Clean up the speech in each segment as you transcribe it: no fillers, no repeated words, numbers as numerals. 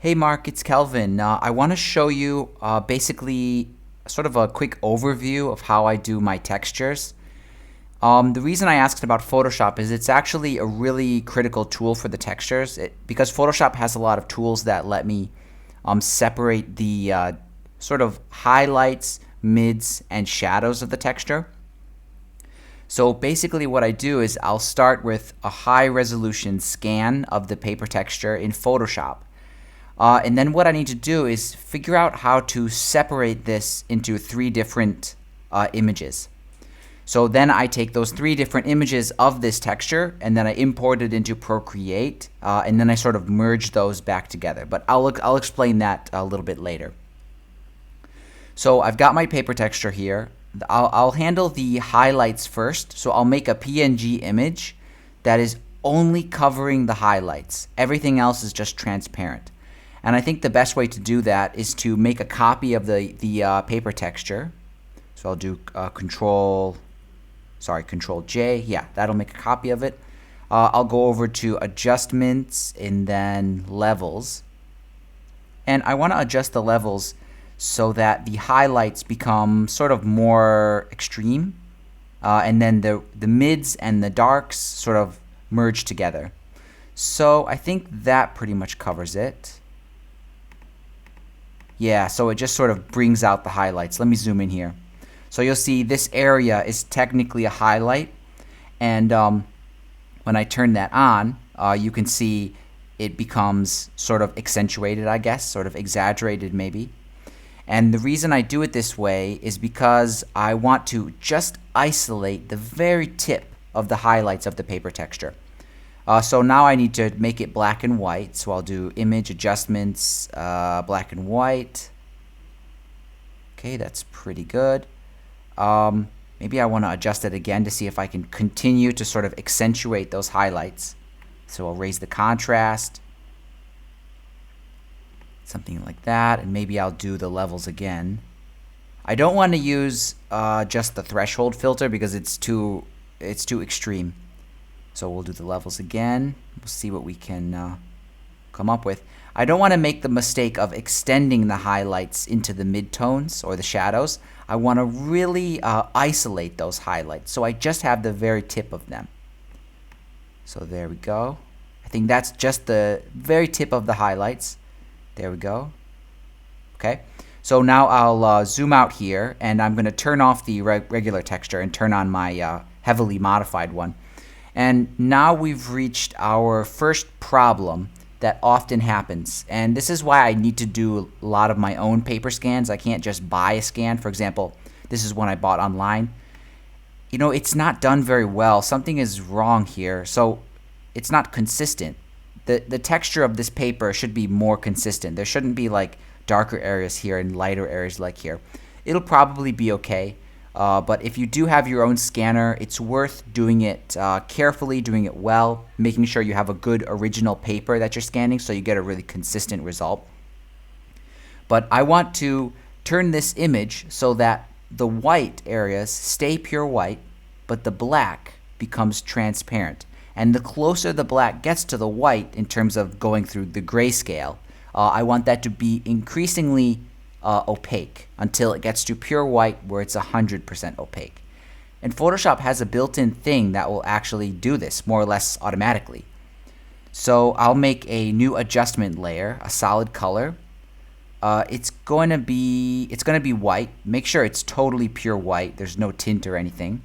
Hey Mark, it's Kelvin. I want to show you basically sort of a quick overview of how I do my textures. The reason I asked about Photoshop is it's actually a really critical tool for the textures because Photoshop has a lot of tools that let me separate the sort of highlights, mids, and shadows of the texture. So basically what I do is I'll start with a high resolution scan of the paper texture in Photoshop. And then what I need to do is figure out how to separate this into three different images. So then I take those three different images of this texture and then I import it into Procreate and then I sort of merge those back together. But I'll explain that a little bit later. So I've got my paper texture here. I'll handle the highlights first. So I'll make a PNG image that is only covering the highlights. Everything else is just transparent. And I think the best way to do that is to make a copy of the paper texture. So I'll do Control J. Yeah, that'll make a copy of it. I'll go over to Adjustments and then Levels. And I want to adjust the levels so that the highlights become sort of more extreme. And then the mids and the darks sort of merge together. So I think that pretty much covers it. Yeah, so it just sort of brings out the highlights. Let me zoom in here. So you'll see this area is technically a highlight. And when I turn that on, you can see it becomes sort of accentuated, I guess, sort of exaggerated maybe. And the reason I do it this way is because I want to just isolate the very tip of the highlights of the paper texture. So now I need to make it black and white. So I'll do Image, Adjustments, Black and White. Okay, that's pretty good. Maybe I want to adjust it again to see if I can continue to sort of accentuate those highlights. So I'll raise the contrast. Something like that. And maybe I'll do the levels again. I don't want to use just the threshold filter because it's too extreme. So we'll do the levels again. We'll see what we can come up with. I don't want to make the mistake of extending the highlights into the midtones or the shadows. I want to really isolate those highlights. So I just have the very tip of them. So there we go. I think that's just the very tip of the highlights. There we go. Okay. So now I'll zoom out here and I'm going to turn off the regular texture and turn on my heavily modified one. And now we've reached our first problem that often happens. And this is why I need to do a lot of my own paper scans. I can't just buy a scan. For example, this is one I bought online. You know, it's not done very well. Something is wrong here. So it's not consistent. The texture of this paper should be more consistent. There shouldn't be like darker areas here and lighter areas like here. It'll probably be okay. But if you do have your own scanner, it's worth doing it carefully, doing it well, making sure you have a good original paper that you're scanning so you get a really consistent result. But I want to turn this image so that the white areas stay pure white, but the black becomes transparent. And the closer the black gets to the white in terms of going through the grayscale, I want that to be increasingly opaque until it gets to pure white where it's 100% opaque. And Photoshop has a built-in thing that will actually do this more or less automatically. So I'll make a new adjustment layer, a solid color. It's going to be white. Make sure it's totally pure white. There's no tint or anything.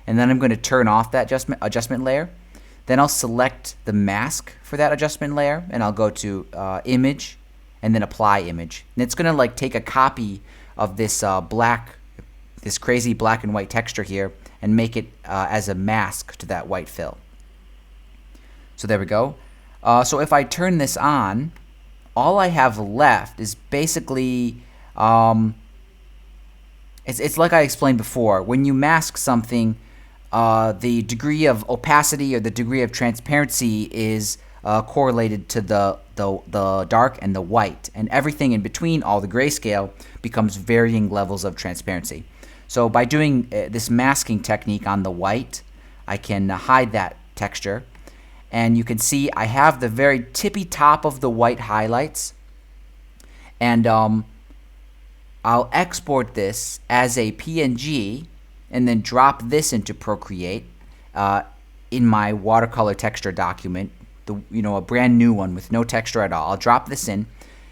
And then I'm going to turn off that adjustment layer. Then I'll select the mask for that adjustment layer and I'll go to Image and then Apply Image. And it's going to like take a copy of this this crazy black and white texture here and make it as a mask to that white fill. So there we go. So if I turn this on, all I have left is basically it's like I explained before. When you mask something, the degree of opacity or the degree of transparency is correlated to the dark and the white, and everything in between, all the grayscale, becomes varying levels of transparency. So by doing this masking technique on the white, I can hide that texture, and you can see I have the very tippy top of the white highlights, And I'll export this as a PNG and then drop this into Procreate in my watercolor texture document, a brand new one with no texture at all. I'll drop this in,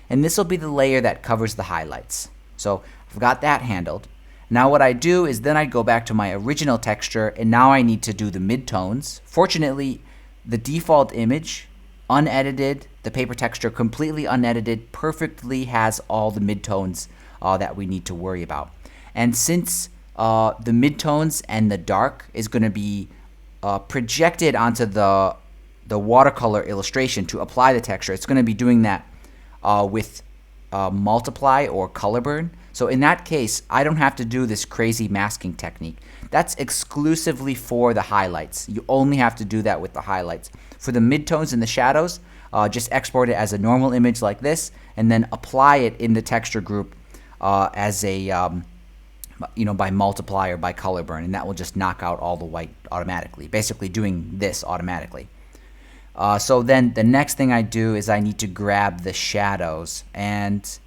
and this will be the layer that covers the highlights. So I've got that handled. Now what I do is then I go back to my original texture, and now I need to do the midtones. Fortunately, the default image, unedited, the paper texture completely unedited, perfectly has all the midtones that we need to worry about. And since the midtones and the dark is going to be projected onto the watercolor illustration to apply the texture, it's going to be doing that with multiply or color burn. So in that case, I don't have to do this crazy masking technique. That's exclusively for the highlights. You only have to do that with the highlights. For the midtones and the shadows, just export it as a normal image like this, and then apply it in the texture group as a by multiply or by color burn, and that will just knock out all the white automatically, basically doing this automatically. So then the next thing I do is I need to grab the shadows, and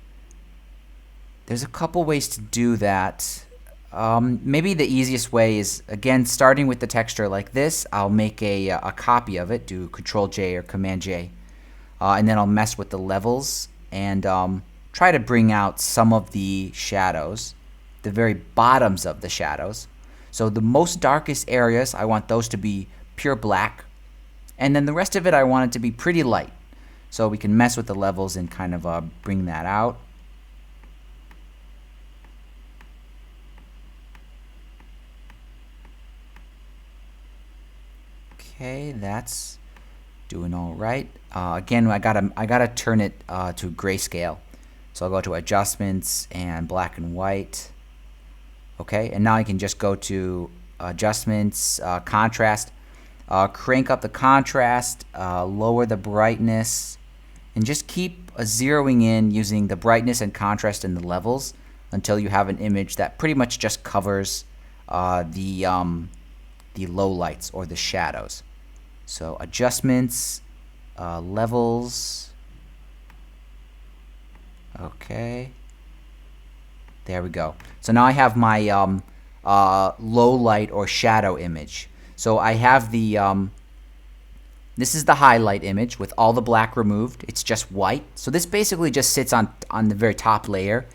there's a couple ways to do that. Maybe the easiest way is, again, starting with the texture like this. I'll make a copy of it, do Control J or Command J, and then I'll mess with the levels and try to bring out some of the shadows, the very bottoms of the shadows. So the most darkest areas, I want those to be pure black, and then the rest of it I want it to be pretty light. So we can mess with the levels and kind of bring that out. Okay, that's doing all right. Again, I gotta turn it to grayscale. So I'll go to Adjustments and Black and White. Okay, and now I can just go to Adjustments, Contrast, crank up the contrast, lower the brightness, and just keep zeroing in using the brightness and contrast in the levels until you have an image that pretty much just covers the low lights or the shadows. So Adjustments, Levels. Okay, there we go. So now I have my low light or shadow image. So I have the this is the highlight image with all the black removed. It's just white. So this basically just sits on the very top layer,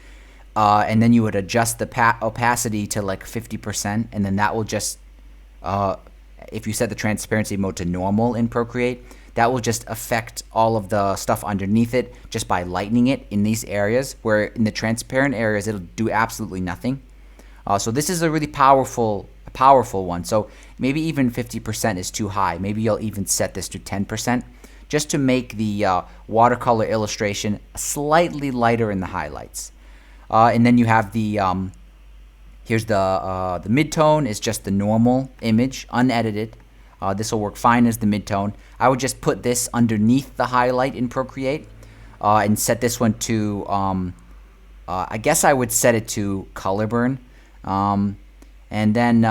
and then you would adjust the opacity to like 50%, and then that will just if you set the transparency mode to normal in Procreate, that will just affect all of the stuff underneath it just by lightening it in these areas, where in the transparent areas it'll do absolutely nothing. So this is a really powerful one. So maybe even 50% is too high. Maybe you'll even set this to 10% just to make the watercolor illustration slightly lighter in the highlights. And then you have the here's the midtone is just the normal image, unedited. This will work fine as the midtone. I would just put this underneath the highlight in Procreate and set this one to, I guess I would set it to color burn. And then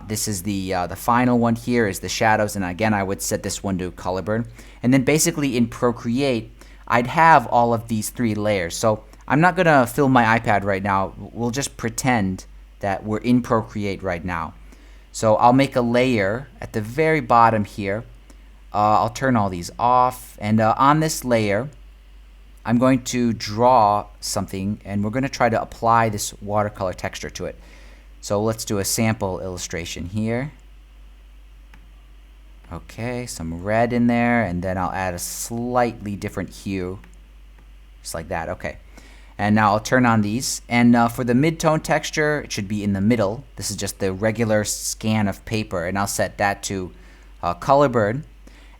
this is the final one here is the shadows, and again I would set this one to color burn. And then basically in Procreate, I'd have all of these three layers. So I'm not gonna fill my iPad right now. We'll just pretend that we're in Procreate right now. So I'll make a layer at the very bottom here. I'll turn all these off, and on this layer I'm going to draw something, and we're going to try to apply this watercolor texture to it. So let's do a sample illustration here. Okay, some red in there, and then I'll add a slightly different hue, just like that. Okay. And now I'll turn on these, and for the midtone texture, it should be in the middle. This is just the regular scan of paper, and I'll set that to color burn.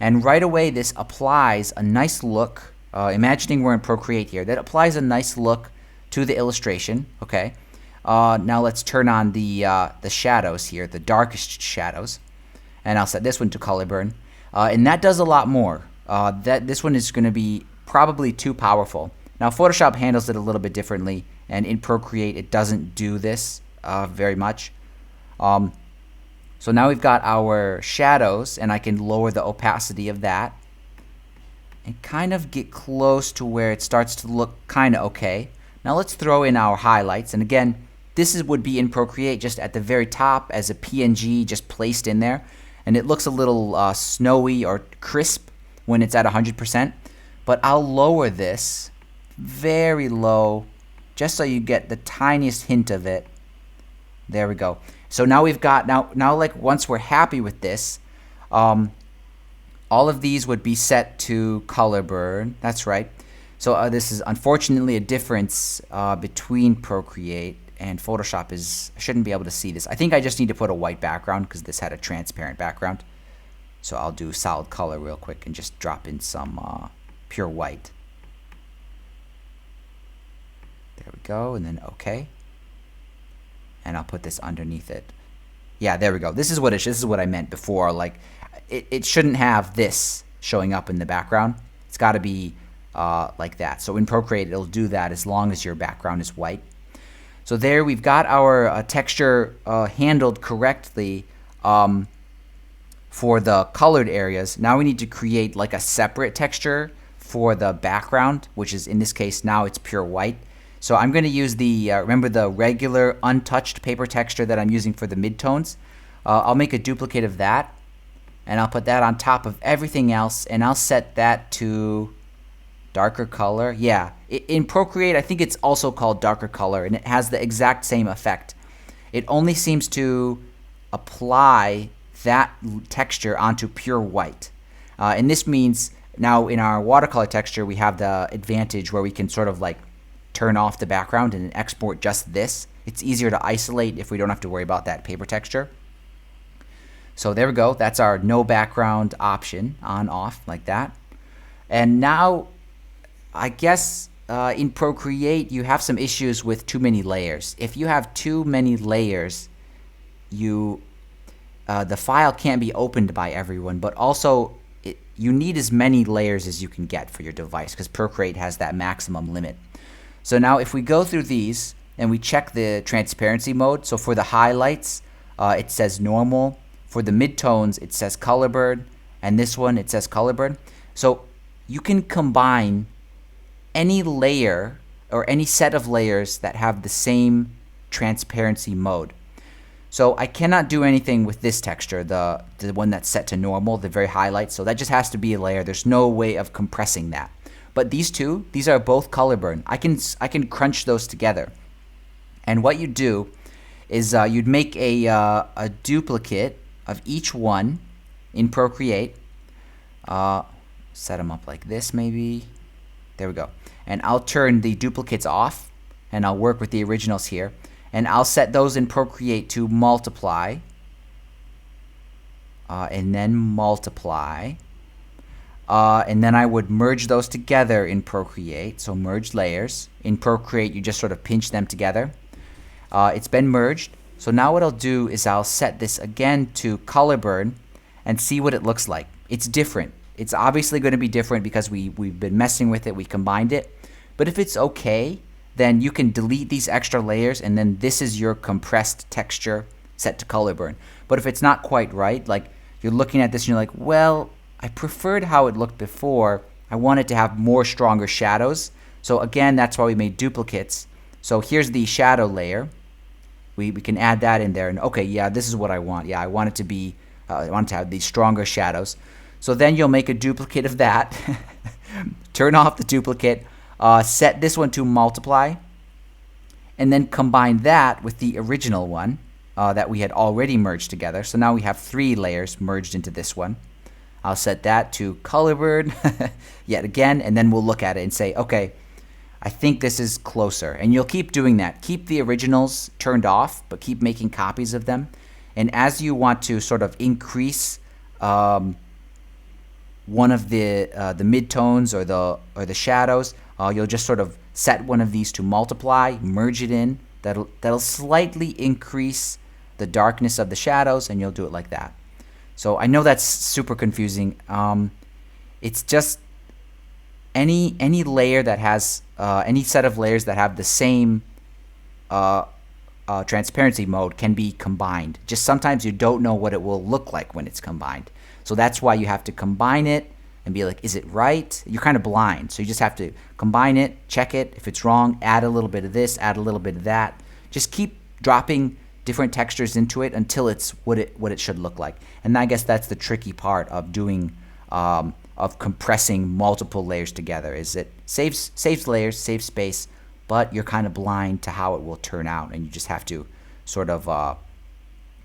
And right away, this applies a nice look. Imagining we're in Procreate here, that applies a nice look to the illustration. Okay. Now let's turn on the shadows here, the darkest shadows, and I'll set this one to color burn. And that does a lot more. This one is going to be probably too powerful. Now Photoshop handles it a little bit differently, and in Procreate it doesn't do this very much. So now we've got our shadows, and I can lower the opacity of that. and kind of get close to where it starts to look kind of okay. Now let's throw in our highlights, and again, would be in Procreate just at the very top as a PNG just placed in there, and it looks a little snowy or crisp when it's at 100%, but I'll lower this very low just so you get the tiniest hint of it. There we go. So now we've got, now like once we're happy with this, all of these would be set to color burn. That's right. So this is unfortunately a difference between Procreate and Photoshop. I shouldn't be able to see this. I think I just need to put a white background because this had a transparent background. So I'll do solid color real quick and just drop in some pure white. There we go, and then OK. And I'll put this underneath it. Yeah, there we go. This is what I meant before. Like, it shouldn't have this showing up in the background. It's got to be like that. So in Procreate, it'll do that as long as your background is white. So there we've got our texture handled correctly for the colored areas. Now we need to create like a separate texture for the background, which is in this case now it's pure white. So I'm going to use the, remember the regular untouched paper texture that I'm using for the midtones? I'll make a duplicate of that, and I'll put that on top of everything else, and I'll set that to darker color. Yeah, in Procreate, I think it's also called darker color, and it has the exact same effect. It only seems to apply that texture onto pure white. And this means now in our watercolor texture, we have the advantage where we can sort of like turn off the background and export just this. It's easier to isolate if we don't have to worry about that paper texture. So there we go. That's our no background option, on, off, like that. And now, I guess in Procreate, you have some issues with too many layers. If you have too many layers, the file can't be opened by everyone, but also you need as many layers as you can get for your device because Procreate has that maximum limit. So now if we go through these and we check the transparency mode, so for the highlights, it says normal. For the midtones, it says color burn, and this one, it says color burn. So you can combine any layer or any set of layers that have the same transparency mode. So I cannot do anything with this texture, the one that's set to normal, the very highlight. So that just has to be a layer. There's no way of compressing that. But these two, these are both color burn. I can crunch those together. And what you do is you'd make a duplicate of each one in Procreate. Set them up like this maybe. There we go. And I'll turn the duplicates off, and I'll work with the originals here. And I'll set those in Procreate to multiply, and then multiply. And then I would merge those together in Procreate, so merge layers. In Procreate, you just sort of pinch them together. It's been merged. So now what I'll do is I'll set this again to color burn and see what it looks like. It's different. It's obviously going to be different because we've been messing with it, we combined it. But if it's okay, then you can delete these extra layers, and then this is your compressed texture set to color burn. But if it's not quite right, like you're looking at this and you're like, well, I preferred how it looked before. I wanted to have more stronger shadows. So again, that's why we made duplicates. So here's the shadow layer. We can add that in there, and okay, yeah, this is what I want. Yeah, I want it to be, I want it to have these stronger shadows. So then you'll make a duplicate of that, turn off the duplicate, set this one to multiply, and then combine that with the original one that we had already merged together. So now we have 3 layers merged into this one. I'll set that to color burn yet again, and then we'll look at it and say, okay, I think this is closer. And you'll keep doing that. Keep the originals turned off, but keep making copies of them. And as you want to sort of increase one of the midtones or the shadows, you'll just sort of set one of these to multiply, merge it in. That'll slightly increase the darkness of the shadows, and you'll do it like that. So I know that's super confusing. It's just any layer that has any set of layers that have the same transparency mode can be combined. Just sometimes you don't know what it will look like when it's combined. So that's why you have to combine it and be like, is it right? You're kind of blind. So you just have to combine it, check it. If it's wrong, add a little bit of this, add a little bit of that. Just keep dropping different textures into it until it's what it should look like. And I guess that's the tricky part of doing of compressing multiple layers together, is it saves layers, saves space, but you're kind of blind to how it will turn out, and you just have to sort of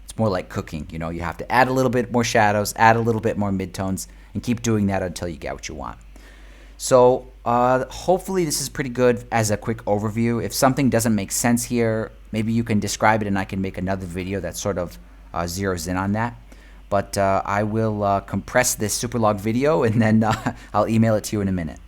it's more like cooking, you know, you have to add a little bit more shadows, add a little bit more midtones, and keep doing that until you get what you want. So hopefully this is pretty good as a quick overview. If something doesn't make sense here, maybe you can describe it and I can make another video that sort of zeroes in on that. But I will compress this Superlog video and then I'll email it to you in a minute.